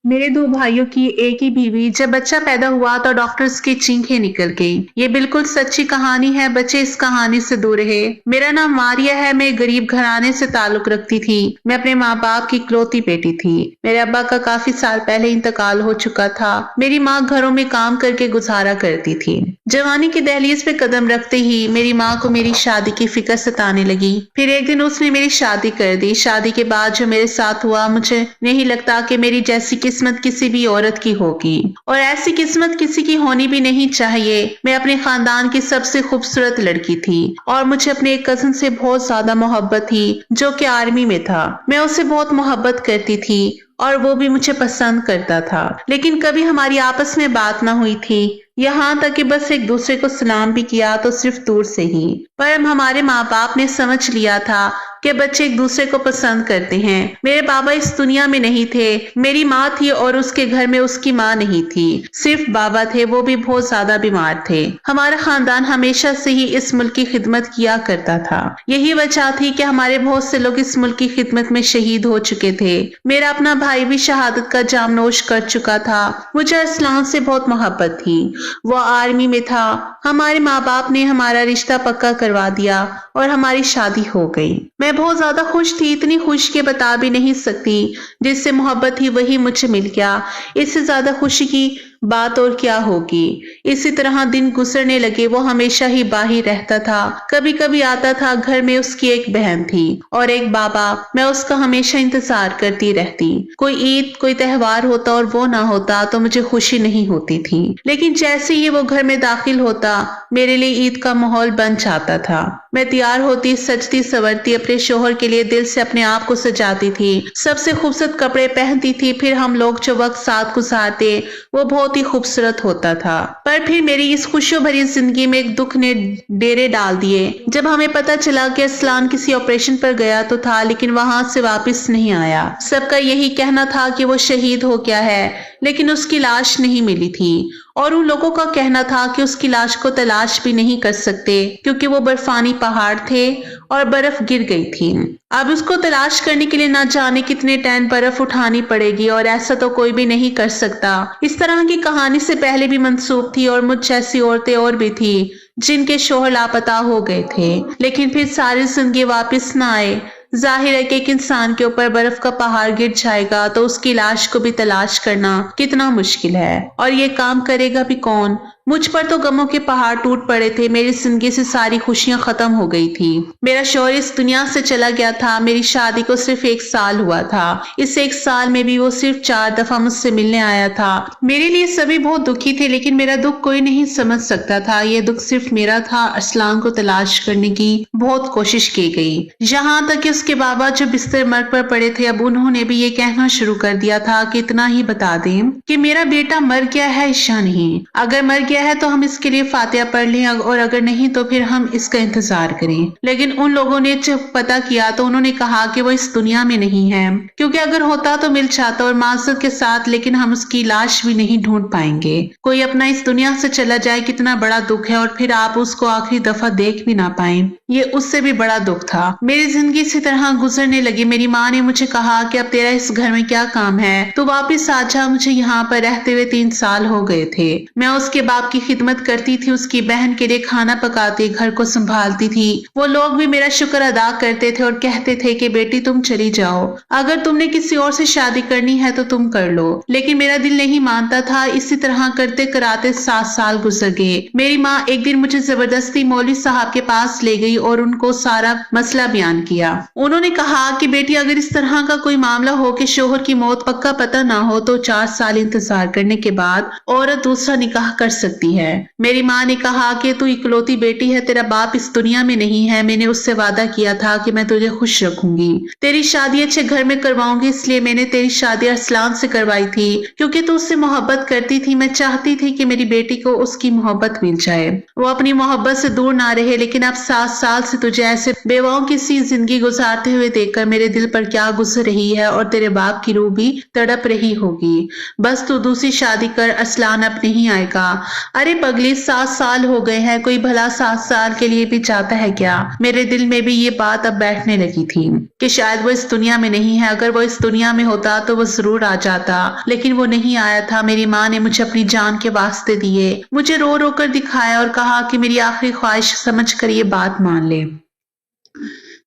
मेरे दो भाइयों की एक ही बीवी। जब बच्चा पैदा हुआ तो डॉक्टर्स की चीखें निकल गई। ये बिल्कुल सच्ची कहानी है, बच्चे इस कहानी से दूर रहे। मेरा नाम मारिया है, मैं गरीब घराने से ताल्लुक रखती थी। मैं अपने माँ बाप की इकलौती बेटी थी। मेरे अब्बा का काफी साल पहले इंतकाल हो चुका था। मेरी माँ घरों में काम करके गुजारा करती थी। जवानी की दहलीज पे कदम रखते ही मेरी माँ को मेरी शादी की फिक्र सताने लगी। फिर एक दिन उसने मेरी शादी कर दी। शादी के बाद जो मेरे साथ हुआ, मुझे नहीं लगता कि मेरी जैसी किस्मत किसी भी औरत की होगी, और ऐसी किस्मत किसी की होनी भी नहीं चाहिए। मैं अपने खानदान की सबसे खूबसूरत लड़की थी और मुझे अपने एक कजन से बहुत ज्यादा मोहब्बत थी जो कि आर्मी में था। मैं उससे बहुत मोहब्बत करती थी और वो भी मुझे पसंद करता था, लेकिन कभी हमारी आपस में बात ना हुई थी। यहाँ तक कि बस एक दूसरे को सलाम भी किया तो सिर्फ दूर से ही। पर अब हमारे माँ बाप ने समझ लिया था कि बच्चे एक दूसरे को पसंद करते हैं। मेरे बाबा इस दुनिया में नहीं थे। मेरी माँ थी और उसके घर में उसकी माँ नहीं थी, सिर्फ बाबा थे, वो भी बहुत ज्यादा बीमार थे। हमारा खानदान हमेशा से ही इस मुल्क की खिदमत किया करता था। यही वजह थी कि हमारे बहुत से लोग इस मुल्क की खिदमत में शहीद हो चुके थे। मेरा अपना भाई भी शहादत का जाम नोश कर चुका था। मुझे अरसलान से बहुत मोहब्बत थी। वो आर्मी में था। हमारे माँ बाप ने हमारा रिश्ता पक्का करवा दिया और हमारी शादी हो गई। मैं बहुत ज्यादा खुश थी, इतनी खुश के बता भी नहीं सकती। जिससे मोहब्बत थी वही मुझे मिल गया। इससे ज्यादा खुशी की बात और क्या होगी। इसी तरह दिन गुजरने लगे। वो हमेशा ही बाहर रहता था। कभी कभी आता था। घर में उसकी एक बहन थी और एक बाबा। मैं उसका हमेशा इंतजार करती रहती। कोई ईद कोई त्योहार होता और वो ना होता तो मुझे खुशी नहीं होती थी, लेकिन जैसे ही वो घर में दाखिल होता मेरे लिए ईद का माहौल बन जाता था। मैं तैयार होती, सजती सवरती, अपने शोहर के लिए दिल से अपने आप को सजाती थी, सबसे खूबसूरत कपड़े पहनती थी। फिर हम लोग जो वक्त साथ गुजारते वो बहुत ही खूबसूरत होता था। पर फिर मेरी इस खुशियों भरी जिंदगी में एक दुख ने डेरे डाल दिए। जब हमें पता चला कि असलान किसी ऑपरेशन पर गया तो था, लेकिन वहां से वापस नहीं आया। सबका यही कहना था कि वो शहीद हो गया है, लेकिन उसकी लाश नहीं मिली थी। और उन लोगों का कहना था कि उसकी लाश को तलाश भी नहीं कर सकते क्योंकि वो बर्फानी पहाड़ थे और बर्फ गिर गई थी। अब उसको तलाश करने के लिए ना जाने कितने टन बर्फ उठानी पड़ेगी, और ऐसा तो कोई भी नहीं कर सकता। इस तरह की कहानी से पहले भी मंसूब थी और मुझ जैसी औरतें और भी थी जिनके शोहर लापता हो गए थे, लेकिन फिर सारी जिंदगी वापस ना आए। जाहिर है कि एक इंसान के ऊपर बर्फ का पहाड़ गिर जाएगा तो उसकी लाश को भी तलाश करना कितना मुश्किल है, और ये काम करेगा भी कौन। मुझ पर तो गमों के पहाड़ टूट पड़े थे। मेरी जिंदगी से सारी खुशियां खत्म हो गई थी। मेरा शौहर इस दुनिया से चला गया था। मेरी शादी को सिर्फ 1 साल हुआ था। इस 1 साल में भी वो सिर्फ 4 दफा मुझसे मिलने आया था। मेरे लिए सभी बहुत दुखी थे, लेकिन मेरा दुख कोई नहीं समझ सकता था। ये दुख सिर्फ मेरा था। अरसलान को तलाश करने की बहुत कोशिश की गई, यहाँ तक कि उसके बाबा जो बिस्तर मर्ग पर पड़े थे, अब उन्होंने भी ये कहना शुरू कर दिया था कि इतना ही बता दें कि मेरा बेटा मर गया है, ईशा नहीं। अगर मर गया है तो हम इसके लिए फातिहा पढ़ लें, और अगर नहीं तो फिर हम इसका इंतजार करें। लेकिन उन लोगों ने जब पता किया तो उन्होंने कहा कि वो इस दुनिया में नहीं है, क्योंकि अगर होता तो मिल जाता और माजरत के साथ, लेकिन हम उसकी लाश भी नहीं ढूंढ पाएंगे। कोई अपना इस दुनिया से चला जाए कितना बड़ा दुख है, और फिर आप उसको आखिरी दफा देख भी ना पाए, ये उससे भी बड़ा दुख था। मेरी जिंदगी इसी तरह गुजरने लगी। मेरी माँ ने मुझे कहा कि अब तेरा इस घर में क्या काम है, तो वापिस आ जा। मुझे यहाँ पर रहते हुए 3 साल हो गए थे। मैं उसके बाप की खिदमत करती थी, उसकी बहन के लिए खाना पकाती, घर को संभालती थी। वो लोग भी मेरा शुक्र अदा करते थे और कहते थे कि बेटी तुम चली जाओ, अगर तुमने किसी और से शादी करनी है तो तुम कर लो। लेकिन मेरा दिल नहीं मानता था। इसी तरह करते कराते 7 साल गुजर गए। मेरी माँ एक दिन मुझे जबरदस्ती मौलवी साहब के पास ले गई और उनको सारा मसला बयान किया। उन्होंने कहा कि बेटी अगर इस तरह का कोई मामला हो कि शोहर की मौत पक्का पता ना हो तो 4 साल इंतजार करने के बाद औरत दूसरा निकाह कर सकती है। मेरी माँ ने कहा कि तू इकलौती बेटी है, तेरा बाप इस दुनिया में नहीं है। मैंने उससे वादा किया था कि मैं तुझे खुश रखूंगी, तेरी शादी अच्छे घर में करवाऊंगी, इसलिए मैंने तेरी शादी अरसलान से करवाई थी क्योंकि तू उससे मोहब्बत करती थी। मैं चाहती थी कि मेरी बेटी को उसकी मोहब्बत मिल जाए, वो अपनी मोहब्बत से दूर ना रहे। लेकिन अब 7 साल से तुझे ऐसे बेवाओं की सी जिंदगी गुजारते हुए देखकर मेरे दिल पर क्या गुजर रही है, और तेरे बाप की रूह भी तड़प रही होगी। बस तू दूसरी शादी कर, अरसलान अब नहीं आएगा। अरे पगली, 7 साल हो गए हैं, कोई भला 7 साल के लिए भी जाता है क्या? मेरे दिल में भी ये बात अब बैठने लगी थी कि शायद वो इस दुनिया में नहीं है। अगर वो इस दुनिया में होता तो वो जरूर आ जाता, लेकिन वो नहीं आया था। मेरी माँ ने मुझे अपनी जान के वास्ते दिए, मुझे रो रो कर दिखाया और कहा कि मेरी आखिरी ख्वाहिश समझ कर ये बात मान ले।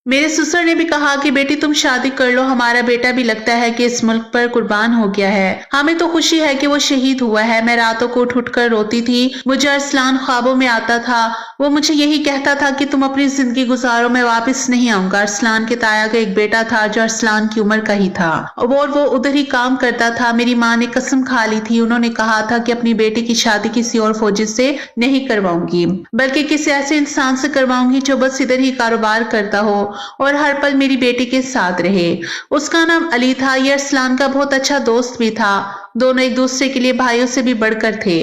मेरे ससुर ने भी कहा कि बेटी तुम शादी कर लो, हमारा बेटा भी लगता है कि इस मुल्क पर कुर्बान हो गया है। हमें तो खुशी है कि वो शहीद हुआ है। मैं रातों को उठ कर रोती थी। मुझे अरसलान ख्वाबों में आता था। वो मुझे यही कहता था कि तुम अपनी जिंदगी गुजारो, मैं वापस नहीं आऊंगा। अरसलान के ताया का एक बेटा था जो अरसलान की उम्र का ही था और वो उधर ही काम करता था। मेरी माँ ने कसम खा ली थी। उन्होंने कहा था कि अपनी बेटी की शादी किसी और फौजी से नहीं करवाऊंगी, बल्कि किसी ऐसे इंसान से करवाऊंगी जो बस इधर ही कारोबार करता हो और हर पल मेरी बेटी के साथ रहे। उसका नाम अली था। ये अरसलान का बहुत अच्छा दोस्त भी था। दोनों एक दूसरे के लिए भाइयों से भी बढ़कर थे।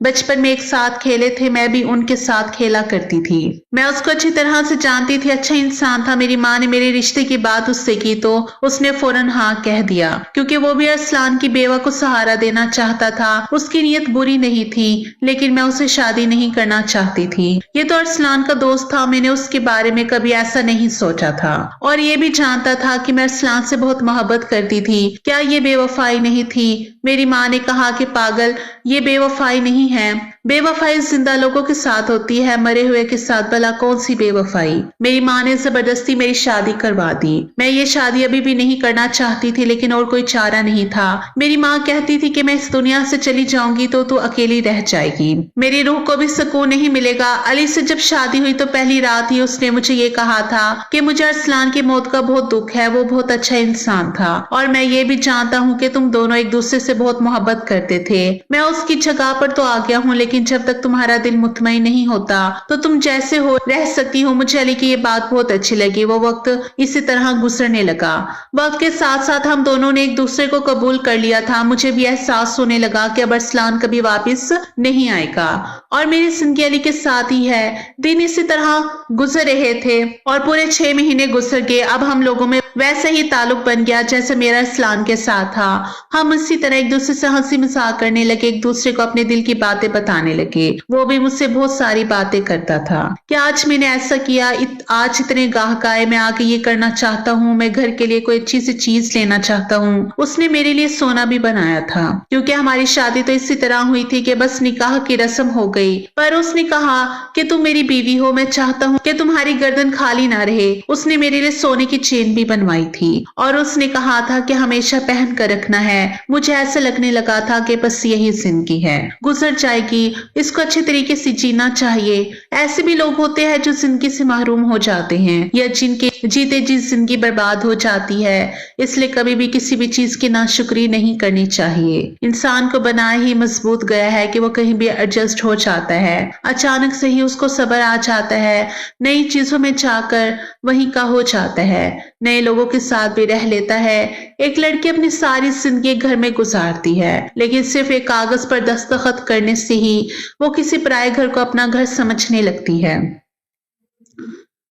बचपन में एक साथ खेले थे, मैं भी उनके साथ खेला करती थी। मैं उसको अच्छी तरह से जानती थी, अच्छा इंसान था। मेरी माँ ने मेरे रिश्ते की बात उससे की तो उसने फौरन हाँ कह दिया, क्योंकि वो भी अरसलान की बेवा को सहारा देना चाहता था। उसकी नीयत बुरी नहीं थी, लेकिन मैं उसे शादी नहीं करना चाहती थी। ये तो अरसलान का दोस्त था, मैंने उसके बारे में कभी ऐसा नहीं सोचा था और ये भी जानता था कि मैं अरसलान से बहुत मोहब्बत करती थी। क्या ये बेवफाई नहीं थी? मेरी माँ ने कहा कि पागल, ये बेवफाई नहीं है। बेवफाई जिंदा लोगों के साथ होती है, मरे हुए के साथ भला कौन सी बेवफाई। मेरी माँ ने जबरदस्ती मेरी शादी करवा दी। मैं ये शादी अभी भी नहीं करना चाहती थी, लेकिन और कोई चारा नहीं था। मेरी माँ कहती थी कि मैं इस दुनिया से चली जाऊंगी तो तू अकेली रह जाएगी, मेरी रूह को भी सुकून नहीं मिलेगा। अली से जब शादी हुई तो पहली रात ही उसने मुझे ये कहा था कि मुझे अरसलान की मौत का बहुत दुख है, वो बहुत अच्छा इंसान था और मैं ये भी जानता हूँ कि तुम दोनों एक दूसरे से बहुत मोहब्बत करते थे। मैं उसकी जगह पर तो आ गया हूँ, लेकिन जब तक तुम्हारा दिल मुतमईन नहीं होता तो तुम जैसे हो रह सकती हो। मुझे अली की ये बात बहुत अच्छी लगी। वो वक्त इसी तरह गुजरने लगा। वक्त के साथ साथ हम दोनों ने एक दूसरे को कबूल कर लिया था। मुझे भी एहसास होने लगा कि अब अरसलान कभी वापस नहीं आएगा और मेरी जिंदगी अली के साथ ही है। दिन इसी तरह गुजर रहे थे और पूरे 6 महीने गुजर गए। अब हम लोगों में वैसे ही ताल्लुक बन गया जैसे मेरा अरसलान के साथ था। हम इसी तरह एक दूसरे से हंसी मजाक करने लगे, एक दूसरे को अपने दिल की बातें बताने लगे। वो भी मुझसे बहुत सारी बातें करता था कि आज मैंने ऐसा किया, आज इतने गाहक आए, मैं आगे ये करना चाहता हूँ, मैं घर के लिए कोई अच्छी सी चीज लेना चाहता हूँ। उसने मेरे लिए सोना भी बनाया था, क्योंकि हमारी शादी तो इसी तरह हुई थी कि बस निकाह की रस्म हो गई। पर उसने कहा कि तुम मेरी बीवी हो, मैं चाहता हूँ कि तुम्हारी गर्दन खाली ना रहे। उसने मेरे लिए सोने की चेन भी बनवाई थी और उसने कहा था कि हमेशा पहन कर रखना है। मुझे ऐसा लगने लगा था कि बस यही जिंदगी है, गुजर जाएगी, इसको अच्छे तरीके से जीना चाहिए। ऐसे भी लोग होते हैं जो जिंदगी से महरूम हो जाते हैं या जिनके जीते जी जिंदगी बर्बाद हो जाती है। इसलिए कभी भी किसी भी चीज की नाशुक्री नहीं करनी चाहिए। इंसान को बनाया ही मजबूत गया है कि वो कहीं भी एडजस्ट हो जाता है। अचानक से ही उसको सब्र आ जाता है, नई चीजों में जाकर वहीं का हो जाता है, नए लोगों के साथ भी रह लेता है। एक लड़की अपनी सारी जिंदगी घर में गुजारती है, लेकिन सिर्फ एक कागज पर दस्तखत करने से ही वो किसी पराये घर को अपना घर समझने लगती है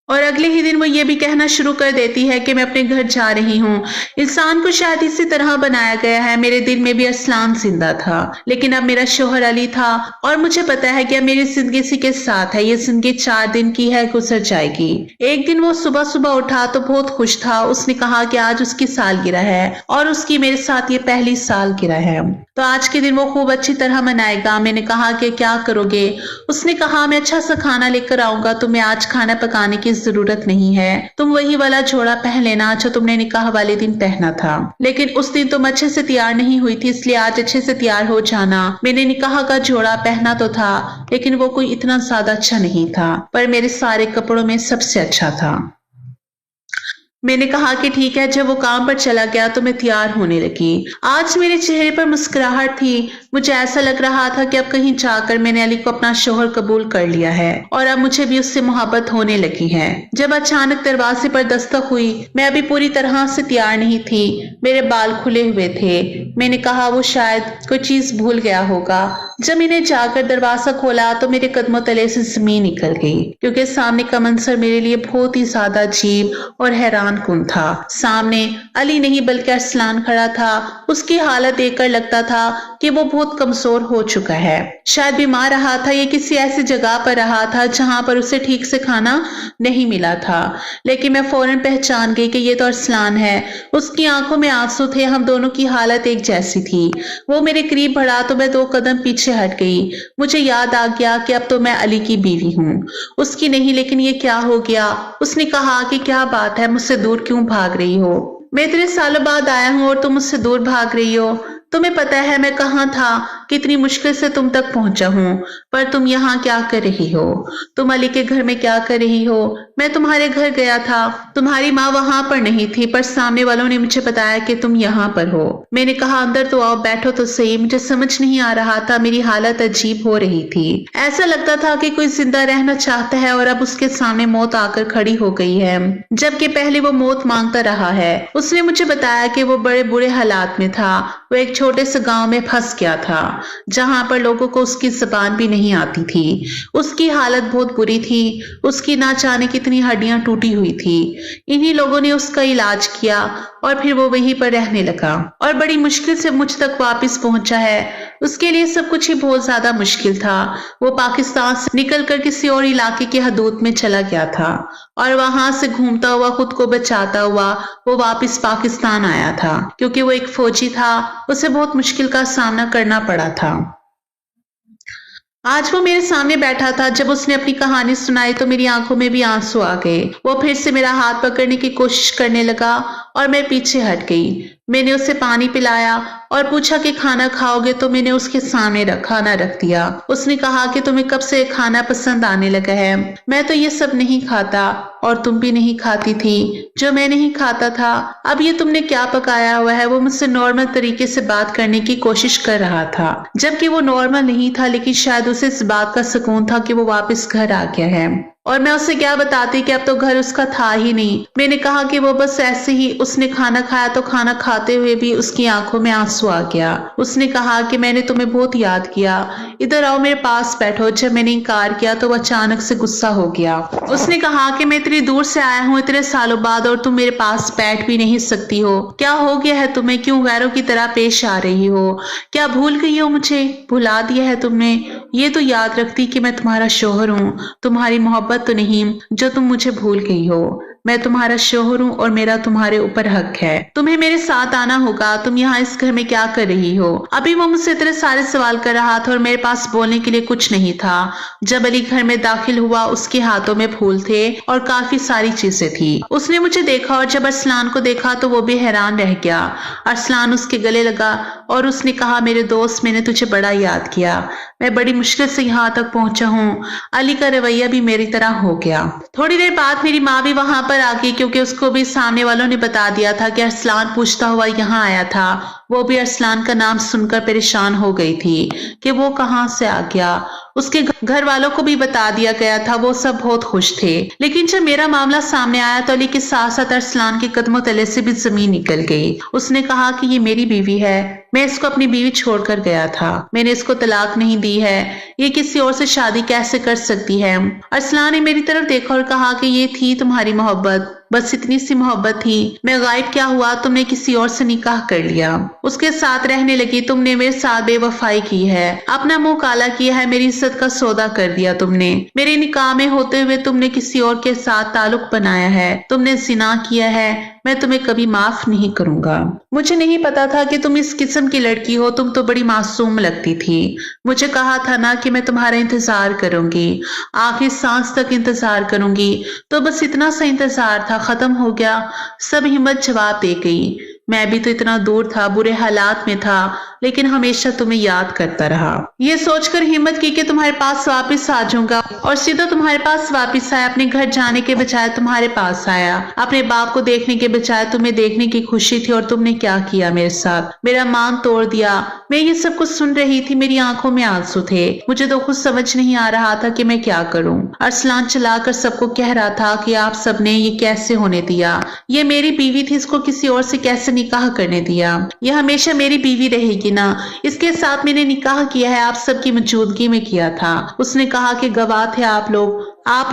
और अगले ही दिन वो ये भी कहना शुरू कर देती है कि मैं अपने घर जा रही हूँ। इंसान को शायद इसी तरह बनाया गया है। मेरे दिल में भी अरसलान जिंदा था, लेकिन अब मेरा शोहर अली था और मुझे पता है कि अब मेरी जिंदगी इसी के साथ है। ये जिंदगी 4 दिन की है, गुजर जाएगी। एक दिन वो सुबह सुबह उठा तो बहुत खुश था। उसने कहा कि आज उसकी सालगिरह है और उसकी मेरे साथ ये पहली सालगिरह है, तो आज के दिन वो खूब अच्छी तरह मनाएगा। मैंने कहा कि क्या करोगे? उसने कहा मैं अच्छा सा खाना लेकर आऊंगा, तुम्हें आज खाना पकाने की जरूरत नहीं है, तुम वही वाला जोड़ा पहन लेना जो तुमने निकाह वाले दिन पहना था। लेकिन उस दिन तुम अच्छे से तैयार नहीं हुई थी, इसलिए आज अच्छे से तैयार हो जाना। मैंने निकाह का जोड़ा पहना तो था, लेकिन वो कोई इतना ज्यादा अच्छा नहीं था, पर मेरे सारे कपड़ों में सबसे अच्छा था। मैंने कहा कि ठीक है। जब वो काम पर चला गया तो मैं तैयार होने लगी। आज मेरे चेहरे पर मुस्कुराहट थी। मुझे ऐसा लग रहा था कि अब कहीं जाकर मैंने अली को अपना शोहर कबूल कर लिया है और अब मुझे भी उससे मोहब्बत होने लगी है। जब अचानक दरवाजे पर दस्तक हुई, मैं अभी पूरी तरह से तैयार नहीं थी, मेरे बाल खुले हुए थे। मैंने कहा वो शायद कोई चीज भूल गया होगा। जब मैंने जाकर दरवाजा खोला तो मेरे कदमों तले से जमीन निकल गई, क्योंकि सामने का मंजर मेरे लिए बहुत ही ज्यादा अजीब और हैरान कुन था। सामने अली नहीं बल्कि अरसलान खड़ा था। उसकी हालत देखकर लगता था कि वो बहुत कमजोर हो चुका है, शायद बीमार रहा था या किसी ऐसी जगह पर रहा था जहां पर उसे ठीक से खाना नहीं मिला था। लेकिन मैं फौरन पहचान गई कि ये तो अरसलान है। उसकी आंखों में आंसू थे, हम दोनों की हालत एक जैसी थी। वो मेरे करीब बढ़ा तो मैं 2 कदम पीछे हट गई। मुझे याद आ गया कि अब तो मैं अली की बीवी हूँ, उसकी नहीं। लेकिन ये क्या हो गया? उसने कहा कि क्या बात है, मुझसे दूर क्यों भाग रही हो? मैं इतने सालों बाद आया हूँ और तुम मुझसे दूर भाग रही हो। तुम्हें पता है मैं कहाँ था, कितनी मुश्किल से तुम तक पहुंचा हूँ, पर तुम यहाँ क्या कर रही हो? तुम अली के घर में क्या कर रही हो? मैं तुम्हारे घर गया था, तुम्हारी माँ वहां पर नहीं थी, पर सामने वालों ने मुझे बताया कि तुम यहाँ पर हो। मैंने कहा अंदर तो आओ, बैठो तो सही। मुझे समझ नहीं आ रहा था, मेरी हालत अजीब हो रही थी। ऐसा लगता था कि कोई जिंदा रहना चाहता है और अब उसके सामने मौत आकर खड़ी हो गई है, जबकि पहले वो मौत मांगता रहा है। उसने मुझे बताया कि वो बड़े बुरे हालात में था। वो एक छोटे से गांव में फंस गया था जहां पर लोगों को उसकी जुबान भी नहीं आती थी। उसकी हालत बहुत बुरी थी, उसकी ना जाने कितनी हड्डियां टूटी हुई थी। इन्हीं लोगों ने उसका इलाज किया और फिर वो वहीं पर रहने लगा और बड़ी मुश्किल से मुझ तक वापस पहुंचा है। उसके लिए सब कुछ ही बहुत ज्यादा मुश्किल था। वो पाकिस्तान से निकलकर किसी और इलाके की हदूद में चला गया था और वहां से घूमता हुआ, खुद को बचाता हुआ वो वापस पाकिस्तान आया था। क्योंकि वो एक फौजी था, उसे बहुत मुश्किल का सामना करना पड़ा था। आज वो मेरे सामने बैठा था। जब उसने अपनी कहानी सुनाई तो मेरी आंखों में भी आंसू आ गए। वो फिर से मेरा हाथ पकड़ने की कोशिश करने लगा और मैं पीछे हट गई। मैंने उसे पानी पिलाया और पूछा कि खाना खाओगे, तो मैंने उसके सामने खाना रख दिया। उसने कहा कि तुम्हें कब से खाना पसंद आने लगा है? मैं तो ये सब नहीं खाता और तुम भी नहीं खाती थी जो मैं नहीं खाता था। अब ये तुमने क्या पकाया हुआ है? वो मुझसे नॉर्मल तरीके से बात करने की कोशिश कर रहा था, जबकि वो नॉर्मल नहीं था, लेकिन शायद उसे इस बात का सुकून था कि वो वापस घर आ गया है। और मैं उसे क्या बताती कि अब तो घर उसका था ही नहीं। मैंने कहा कि वो बस ऐसे ही उसने खाना खाया तो खाना खाते हुए भी उसकी आंखों में आंसू आ गया। उसने कहा कि मैंने तुम्हें बहुत याद किया, इधर आओ मेरे पास बैठो। जब मैंने इनकार किया तो वो अचानक से गुस्सा हो गया। उसने कहा कि मैं इतनी दूर से आया हूँ इतने सालों बाद और तुम मेरे पास बैठ भी नहीं सकती हो। क्या हो गया है तुम्हें? क्यों गैरों की तरह पेश आ रही हो? क्या भूल गई हो मुझे? भुला दिया है तुमने? ये तो याद रखती कि मैं तुम्हारा शोहर हूँ, तुम्हारी मोहब्बत तो नहीं जो तुम मुझे भूल गई हो। मैं तुम्हारा शोहर हूँ और मेरा तुम्हारे ऊपर हक है। तुम्हें मेरे साथ आना होगा। तुम यहाँ इस घर में क्या कर रही हो? अभी वो मुझसे इतने सारे सवाल कर रहा था और मेरे पास बोलने के लिए कुछ नहीं था। जब अली घर में दाखिल हुआ उसके हाथों में फूल थे और काफी सारी चीजें थी। उसने मुझे देखा और जब अरसलान को देखा तो वो भी हैरान रह गया। अरसलान उसके गले लगा और उसने कहा, मेरे दोस्त, मैंने तुझे बड़ा याद किया। मैं बड़ी मुश्किल से यहाँ तक पहुंचा हूँ। अली का रवैया भी मेरी तरह हो गया। थोड़ी देर बाद मेरी माँ भी वहां पर आ गई, क्योंकि उसको भी सामने वालों ने बता दिया था कि अरसलान पूछता हुआ यहाँ आया था। वो भी अरसलान का नाम सुनकर परेशान हो गई थी कि वो कहाँ से आ गया। उसके घर वालों को भी बता दिया गया था। वो सब बहुत खुश थे। लेकिन जब मेरा मामला सामने आया तो अली के साथ साथ अरसलान के कदमों तले से भी जमीन निकल गई। उसने कहा कि ये मेरी बीवी है, मैं इसको अपनी बीवी छोड़कर गया था, मैंने इसको तलाक नहीं दी है, ये किसी और से शादी कैसे कर सकती है? अरसलान ने मेरी तरफ देखा और कहा कि ये थी तुम्हारी मोहब्बत, बस इतनी सी मोहब्बत थी। मैं गायब क्या हुआ, तुमने किसी और से निकाह कर लिया, उसके साथ रहने लगी। तुमने मेरे साथ बेवफाई की है, अपना मुंह काला किया है, मेरी इज्जत का सौदा कर दिया तुमने। मेरे निकाह में होते हुए तुमने किसी और के साथ ताल्लुक बनाया है, तुमने जिना किया है। मैं तुम्हें कभी माफ नहीं करूंगा। मुझे नहीं पता था कि तुम इस किस्म की लड़की हो, तुम तो बड़ी मासूम लगती थी। मुझे कहा था ना कि मैं तुम्हारा इंतजार करूंगी, आखिरी सांस तक इंतजार करूंगी। तो बस इतना सा इंतजार था, खत्म हो गया। सब हिम्मत जवाब दे गई। मैं भी तो इतना दूर था, बुरे हालात में था, लेकिन हमेशा तुम्हें याद करता रहा। ये सोचकर हिम्मत की कि तुम्हारे पास वापस आ जाऊंगा और सीधा तुम्हारे पास वापस आया। अपने घर जाने के बजाय तुम्हारे पास आया। अपने बाप को देखने के बजाय तुम्हें देखने की खुशी थी। और तुमने क्या किया मेरे साथ? मेरा मान तोड़ दिया। मैं ये सब कुछ सुन रही थी, मेरी आंखों में आंसू थे। मुझे तो कुछ समझ नहीं आ रहा था कि मैं क्या करूं। अरसलान चलाकर सबको कह रहा था कि आप सबने ये कैसे होने दिया? ये मेरी बीवी थी, इसको किसी और से कैसे निकाह करने दिया? ये हमेशा मेरी बीवी रहेगी मुबीना, इसके साथ मैंने निकाह किया है, आप सबकी मौजूदगी में किया था। उसने कहा कि गवाह थे आप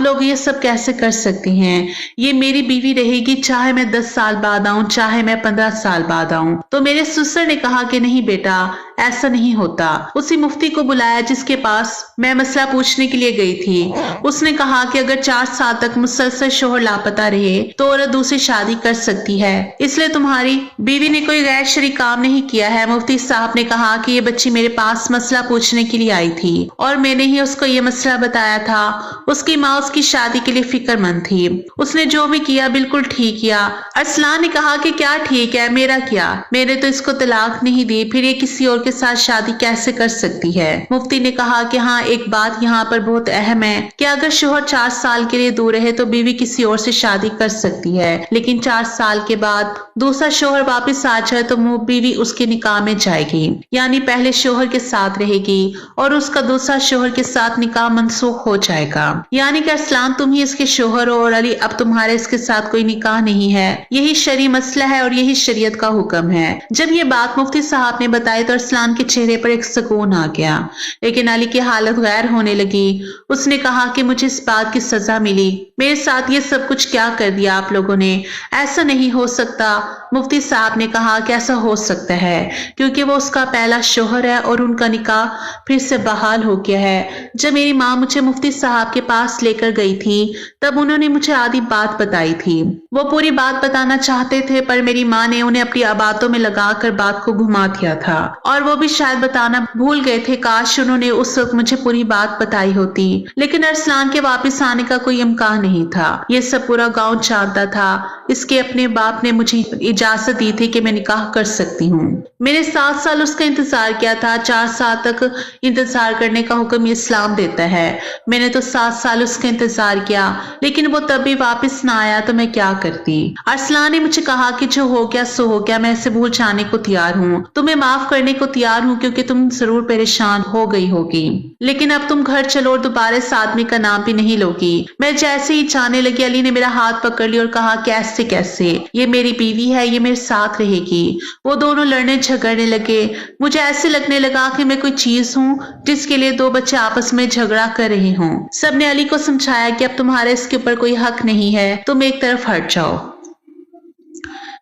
लोग ये सब कैसे कर सकती हैं? ये मेरी बीवी रहेगी, चाहे मैं 10 साल बाद आऊं, चाहे मैं 15 साल बाद आऊं। तो मेरे ससुर ने कहा कि नहीं बेटा, ऐसा नहीं होता। उसी मुफ्ती को बुलाया जिसके पास मैं मसला पूछने के लिए गई थी। उसने कहा कि अगर 4 साल तक मुसलसल शोहर लापता रहे तो औरत दूसरी शादी कर सकती है, इसलिए तुम्हारी बीवी ने कोई गैर शरई काम नहीं किया है। मुफ्ती साहब ने कहा कि ये बच्ची मेरे पास मसला पूछने के लिए आई थी और मैंने ही उसको ये मसला बताया था। उसकी माँ उसकी शादी के लिए फिक्रमंद थी, उसने जो भी किया बिल्कुल ठीक किया। अरसलान ने कहा कि क्या ठीक है, मेरा क्या, मैंने तो इसको तलाक नहीं दी, फिर ये किसी और के साथ शादी कैसे कर सकती है? मुफ्ती ने कहा कि हाँ, एक बात यहाँ पर बहुत अहम है कि अगर शोहर 4 साल के लिए दूर रहे तो बीवी किसी और से शादी कर सकती है, लेकिन 4 साल के बाद दूसरा शोहर वापस आ जाए तो बीवी उसके निकाह में जाएगी, यानी पहले शोहर के साथ रहेगी और उसका दूसरा शोहर के साथ निकाह मनसूख हो जाएगा। यानी कि अरसलान तुम ही इसके शोहर हो और अली अब तुम्हारे इसके साथ कोई निकाह नहीं है। यही शरई मसला है और यही शरीयत का हुक्म है। जब ये बात मुफ्ती साहब ने बताई तो अरसलान के चेहरे पर एक सुकून आ गया, लेकिन अली की हालत गैर होने लगी। उसने कहा कि मुझे इस बात की सजा मिली, मेरे साथ ये सब कुछ क्या कर दिया आप लोगों ने, ऐसा नहीं हो सकता। मुफ्ती साहब ने कहा कि ऐसा हो सकता है क्योंकि वो उसका पहला शोहर है और उनका निकाह फिर से बहाल हो गया है। जब मेरी माँ मुझे मुफ्ती साहब के पास लेकर गई थी तब उन्होंने मुझे आधी बात बताई थी। वो पूरी बात बताना चाहते थे पर मेरी माँ ने उन्हें अपनी बातों में लगाकर बात को घुमा दिया था और वो भी शायद बताना भूल गए थे। काश उन्होंने उस वक्त मुझे पूरी बात बताई होती, लेकिन अरसलान के वापस आने का कोई इम्कान नहीं था। ये सब पूरा गांव जानता था। इसके अपने बाप ने मुझे इजाजत दी थी कि मैं निकाह कर सकती हूँ। मैंने 7 साल उसका इंतजार किया था। 4 साल तक इंतजार करने का हुक्म इस्लाम देता है। मैंने तो 7 साल उसका इंतजार किया, लेकिन वो तब भी वापस ना आया तो मैं क्या करती। अरसलान ने मुझे कहा कि जो हो गया सो हो गया, मैं इसे भूल जाने को तैयार हूँ, तुम्हें माफ करने को तैयार हूँ क्योंकि तुम जरूर परेशान हो गई होगी, लेकिन अब तुम घर चलो और दोबारा इस आदमी का नाम भी नहीं लोगी। मैं जैसे ही जाने लगी अली ने मेरा हाथ पकड़ लिया और कहा कैसे कैसे, ये मेरी बीवी है, ये मेरे साथ रहेगी। वो दोनों लड़ने झगड़ने लगे। मुझे ऐसे लगने लगा कि मैं कोई चीज हूँ जिसके लिए 2 बच्चे आपस में झगड़ा कर रहे हों। सबने अली को समझाया कि अब तुम्हारा इसके ऊपर कोई हक नहीं है, तुम एक तरफ हट जाओ।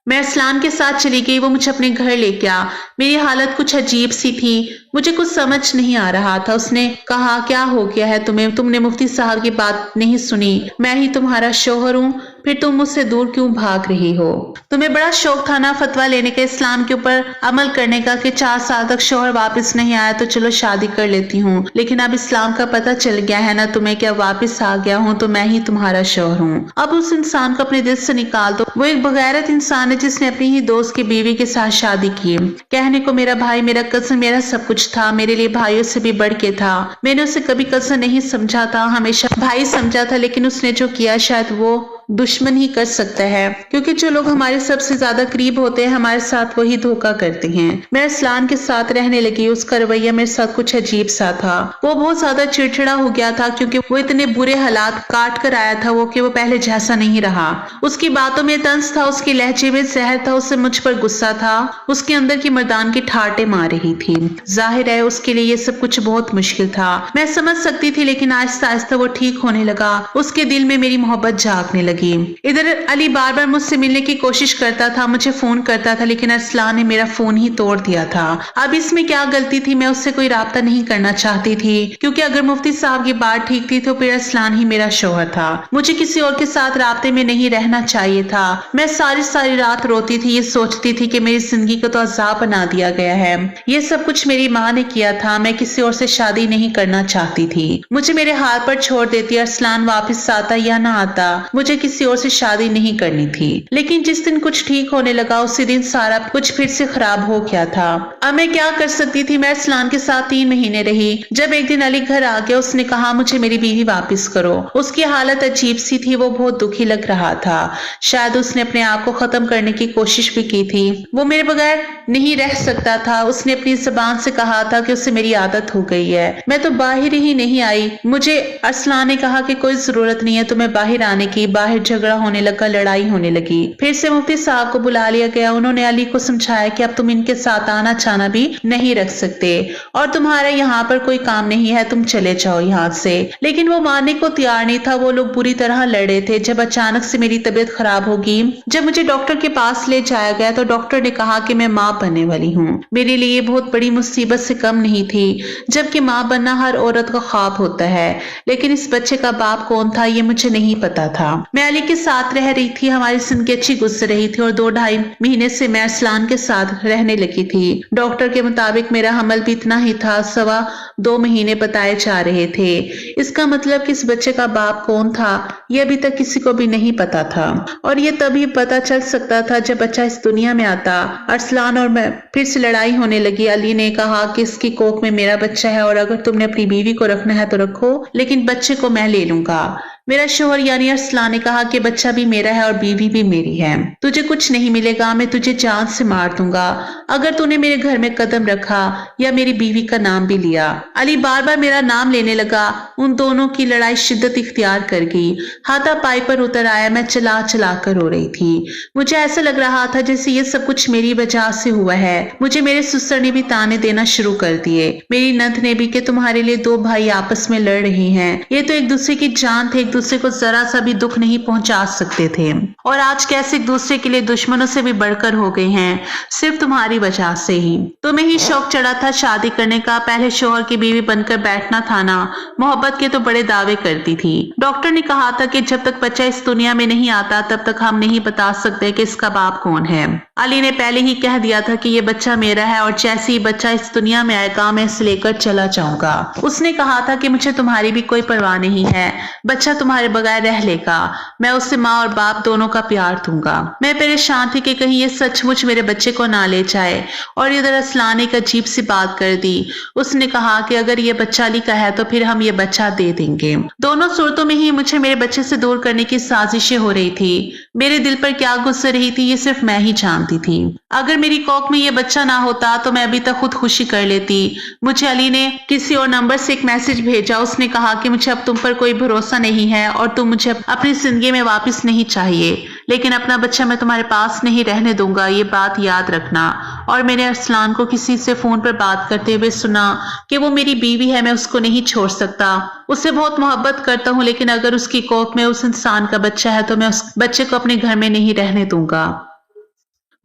मैं अरसलान के साथ चली गई। वो मुझे अपने घर ले गया। मेरी हालत कुछ अजीब सी थी, मुझे कुछ समझ नहीं आ रहा था। उसने कहा क्या हो गया है तुम्हें, तुमने मुफ्ती साहब की बात नहीं सुनी, मैं ही तुम्हारा शोहर हूँ, फिर तुम मुझसे दूर क्यों भाग रही हो? तुम्हें बड़ा शौक था ना फतवा लेने का, इस्लाम के ऊपर अमल करने का कि 4 साल तक शोहर वापस नहीं आया तो चलो शादी कर लेती हूँ, लेकिन अब इस्लाम का पता चल गया है ना तुम्हें कि अब वापस आ गया हूँ तो मैं ही तुम्हारा शोहर हूँ। अब उस इंसान को अपने दिल से निकाल दो। वो एक बगैरत इंसान है जिसने अपनी ही दोस्त की बीवी के साथ शादी की। कहने को मेरा भाई, मेरा कजन, मेरा सब कुछ था, मेरे लिए भाइयों से भी बढ़ के था। मैंने उसे कभी कजन नहीं समझा था, हमेशा भाई समझा था, लेकिन उसने जो किया शायद वो दुश्मन ही कर सकता है, क्योंकि जो लोग हमारे सबसे ज्यादा करीब होते हैं हमारे साथ वही धोखा करते हैं। मैं अरसलान के साथ रहने लगी। उसका रवैया मेरे साथ कुछ अजीब सा था। वो बहुत ज्यादा चिड़चिड़ा हो गया था क्योंकि वो इतने बुरे हालात काट कर आया था वो कि वो पहले जैसा नहीं रहा। उसकी बातों में तंज था, उसके लहजे में जहर था, उससे मुझ पर गुस्सा था, उसके अंदर की मर्दान की ठाटे मार रही थी। जाहिर है उसके लिए ये सब कुछ बहुत मुश्किल था। मैं समझ सकती थी, लेकिन आहिस्ता आहिस्ता वो ठीक होने लगा। उसके दिल में मेरी मोहब्बत जागने लगी। इधर अली बार बार मुझसे मिलने की कोशिश करता था, मुझे फोन करता था, लेकिन अरसलान ने मेरा फोन ही तोड़ दिया था। अब इसमें क्या गलती थी? मैं उससे कोई राब्ता नहीं करना चाहती थी, क्योंकि अगर मुफ्ती साहब की बात ठीक थी तो फिर अरसलान ही मेरा शौहर था। मुझे किसी और के साथ राब्ते में नहीं रहना चाहिए था। मैं सारी सारी रात रोती थी, ये सोचती थी कि मेरी जिंदगी को तो अजाब बना दिया गया है। ये सब कुछ मेरी माँ ने किया था। मैं किसी और से शादी नहीं करना चाहती थी। मुझे मेरे हाथ पर छोड़ देती, अरसलान वापस आता या ना आता, मुझे किसी और से शादी नहीं करनी थी। लेकिन जिस दिन कुछ ठीक होने लगा उसी दिन सारा कुछ फिर से खराब हो गया था। अब मैं क्या कर सकती थी? मैं अरसलान के साथ 3 महीने रही। जब एक दिन अली घर आ गया उसने कहा मुझे मेरी बीवी वापस करो। उसकी हालत अजीब सी थी, वो बहुत दुखी लग रहा था। शायद उसने अपने आप को खत्म करने की कोशिश भी की थी। वो मेरे बगैर नहीं रह सकता था। उसने अपनी जुबान से कहा था कि उसे मेरी आदत हो गई है। मैं तो बाहर ही नहीं आई। मुझे अरसलान ने कहा कि कोई जरूरत नहीं है तुम्हें बाहर आने की, बाहर बाहर झगड़ा होने लगा, लड़ाई होने लगी। फिर से मुफ्ती साहब को बुला लिया गया। उन्होंने अली को समझाया कि अब तुम इनके साथ आना जाना भी नहीं रख सकते और तुम्हारा यहाँ पर कोई काम नहीं है, तुम चले जाओ यहाँ से। लेकिन वो मानने को तैयार नहीं था। वो लोग बुरी तरह लड़े थे। जब अचानक से मेरी तबीयत खराब होगी, जब मुझे डॉक्टर के पास ले जाया गया तो डॉक्टर ने कहा कि मैं माँ बनने वाली हूँ। मेरे लिए बहुत बड़ी मुसीबत से कम नहीं थी, जबकि माँ बनना हर औरत का ख्वाब होता है। लेकिन इस बच्चे का बाप कौन था ये मुझे नहीं पता था। मैं अली के साथ रह रही थी, हमारी जिंदगी अच्छी गुजर रही थी और 2-2.5 महीने से मैं अरसलान के साथ रहने लगी थी। डॉक्टर के मुताबिक मेरा हमल भी इतना ही था, 2.25 महीने बताए जा रहे थे। इसका मतलब कि इस बच्चे का बाप कौन था ये अभी तक किसी को भी नहीं पता था और ये तभी पता चल सकता था जब बच्चा इस दुनिया में आता। अरसलान और मैं फिर से लड़ाई होने लगी। अली ने कहा कि इसकी कोख में मेरा बच्चा है और अगर तुमने अपनी बीवी को रखना है तो रखो, लेकिन बच्चे को मैं ले लूंगा। मेरा शोहर यानी अरसलान ने कहा कि बच्चा भी मेरा है और बीवी भी मेरी है, तुझे कुछ नहीं मिलेगा, मैं तुझे जान से मार दूंगा अगर तूने मेरे घर में कदम रखा या मेरी बीवी का नाम भी लिया। अली बार बार मेरा नाम लेने लगा। उन दोनों की लड़ाई शिद्दत इख्तियार कर गई। हाथापाई पर उतर आया। मैं चला चला कर रो रही थी। मुझे ऐसा लग रहा था जैसे ये सब कुछ मेरी वजह से हुआ है। मुझे मेरे ससुर ने भी ताने देना शुरू कर दिए, मेरी नंद ने भी, कि तुम्हारे लिए 2 भाई आपस में लड़ रहे हैं। ये तो एक दूसरे की जान थे, एक दूसरे को जरा सा भी दुख नहीं पहुंचा सकते थे और आज कैसे एक दूसरे के लिए दुश्मनों से भी बढ़कर हो गए हैं, सिर्फ तुम्हारी वजह से ही। तुम्हें ही शौक चढ़ा था शादी करने का, पहले शोहर की बीवी बनकर बैठना था ना। मोहब्बत के तो बड़े दावे करती थी। डॉक्टर ने कहा था कि जब तक बच्चा इस दुनिया में नहीं आता तब तक हम नहीं बता सकते कि इसका बाप कौन है। अली ने पहले ही कह दिया था कि ये बच्चा मेरा है और जैसे ही बच्चा इस दुनिया में आएगा मैं इसे लेकर चला जाऊंगा। उसने कहा था कि मुझे तुम्हारी भी कोई परवाह नहीं है, बच्चा तुम्हारे बगैर रह लेगा, मैं उसे माँ और बाप दोनों का प्यार दूंगा। मैं परेशान थी कि कहीं ये सचमुच मेरे बच्चे को ना ले जाए और इधर अरसलान ने एक अजीब सी बात कर दी। उसने कहा कि अगर ये बच्चा अली का है तो फिर हम ये बच्चा दे देंगे। दोनों सूरतों में ही मुझे मेरे बच्चे से दूर करने की साजिशें हो रही थी। मेरे दिल पर क्या गुजर रही थी ये सिर्फ मैं ही जानती थी। अगर मेरी कोख में ये बच्चा ना होता तो मैं अभी तक खुदकुशी कर लेती। मुझे अली ने किसी और नंबर से एक मैसेज भेजा। उसने कहा कि मुझे अब तुम पर कोई भरोसा नहीं है और तुम मुझे अपनी जिंदगी में वापस नहीं चाहिए, लेकिन अपना बच्चा मैं तुम्हारे पास नहीं रहने दूंगा, ये बात याद रखना। और मैंने अरसलान को किसी से फोन पर बात करते हुए सुना कि वो मेरी बीवी है, मैं उसको नहीं छोड़ सकता, उससे बहुत मोहब्बत करता हूँ, लेकिन अगर उसकी कोख में उस इंसान का बच्चा है तो मैं उस बच्चे को अपने घर में नहीं रहने दूंगा।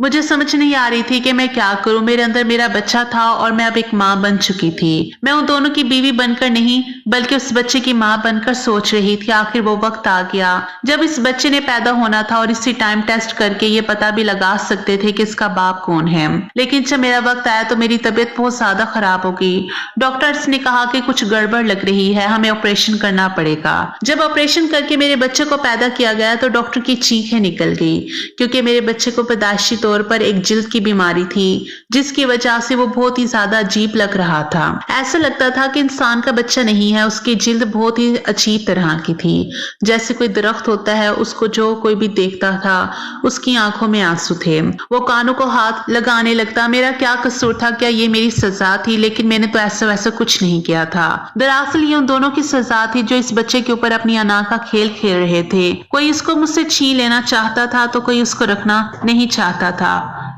मुझे समझ नहीं आ रही थी कि मैं क्या करूं। मेरे अंदर मेरा बच्चा था और मैं अब एक माँ बन चुकी थी। मैं उन दोनों की बीवी बनकर नहीं बल्कि उस बच्चे की माँ बनकर सोच रही थी आखिर वो वक्त आ गया जब इस बच्चे ने पैदा होना था और इसी टाइम टेस्ट करके ये पता भी लगा सकते थे कि इसका बाप कौन है। लेकिन जब मेरा वक्त आया तो मेरी तबीयत बहुत ज्यादा खराब हो गई। डॉक्टर्स ने कहा कि कुछ गड़बड़ लग रही है, हमें ऑपरेशन करना पड़ेगा। जब ऑपरेशन करके मेरे बच्चे को पैदा किया गया तो डॉक्टर की चीखें निकल गई, क्योंकि मेरे बच्चे को पैदाइशी तौर पर एक जिल्द की बीमारी थी जिसकी वजह से वो बहुत ही ज्यादा अजीब लग रहा था। ऐसा लगता था कि इंसान का बच्चा नहीं है, उसकी जिल्द बहुत ही अजीब तरह की थी, जैसे कोई दरख्त होता है उसको जो कोई भी देखता था उसकी आंखों में आंसू थे। वो कानों को हाथ लगाने लगता। मेरा क्या कसूर था? क्या ये मेरी सजा थी? लेकिन मैंने तो ऐसा वैसा कुछ नहीं किया था। दरअसल ये उन दोनों की सजा थी जो इस बच्चे के ऊपर अपनी अना का खेल खेल रहे थे। कोई इसको मुझसे छीन लेना चाहता था तो कोई उसको रखना नहीं चाहता था।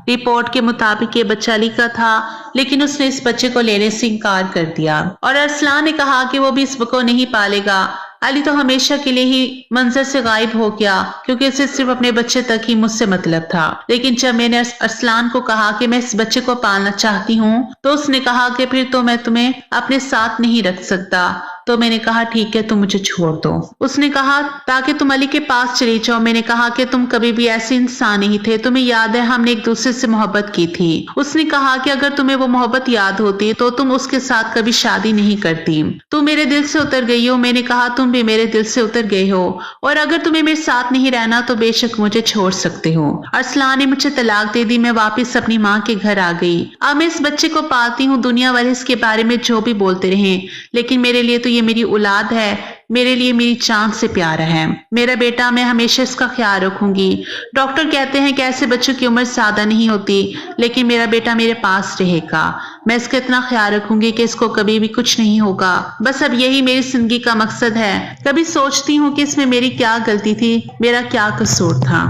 रिपोर्ट के मुताबिक ये बच्चा अली का था, लेकिन उसने इस बच्चे को लेने से इनकार कर दिया और अरसलान ने कहा कि वो भी इस को नहीं पालेगा। अली तो हमेशा के लिए ही मंजर से गायब हो गया क्योंकि उसे सिर्फ अपने बच्चे तक ही मुझसे मतलब था। लेकिन जब मैंने अरसलान को कहा कि मैं इस बच्चे को पालना चाहती हूँ तो उसने कहा कि फिर तो मैं तुम्हें अपने साथ नहीं रख सकता। तो मैंने कहा ठीक है, तुम मुझे छोड़ दो। उसने कहा ताकि तुम अली के पास चली जाओ। मैंने कहा कि तुम कभी भी ऐसे इंसान नहीं थे, तुम्हें याद है हमने एक दूसरे से मोहब्बत की थी। उसने कहा कि अगर तुम्हें वो मोहब्बत याद होती तो तुम उसके साथ कभी शादी नहीं करती। तुम मेरे दिल से उतर गई हो। मैंने कहा तुम भी मेरे दिल से उतर गए हो और अगर तुम्हें मेरे साथ नहीं रहना तो बेशक मुझे छोड़ सकते हो। अरसलान ने मुझे तलाक दे दी। मैं वापस अपनी माँ के घर आ गई। अब मैं इस बच्चे को पालती हूँ। दुनिया वाले इसके बारे में जो भी बोलते रहे, लेकिन मेरे लिए तो ये मेरी औलाद है, मेरे लिए मेरी जान से प्यारा है। मेरा बेटा, मैं हमेशा इसका ख्याल रखूंगी। डॉक्टर कहते हैं कि ऐसे बच्चों की उम्र ज्यादा नहीं होती, लेकिन मेरा बेटा मेरे पास रहेगा। मैं इसका इतना ख्याल रखूंगी कि इसको कभी भी कुछ नहीं होगा। बस अब यही मेरी जिंदगी का मकसद है। कभी सोचती हूँ कि इसमें मेरी क्या गलती थी, मेरा क्या कसूर था।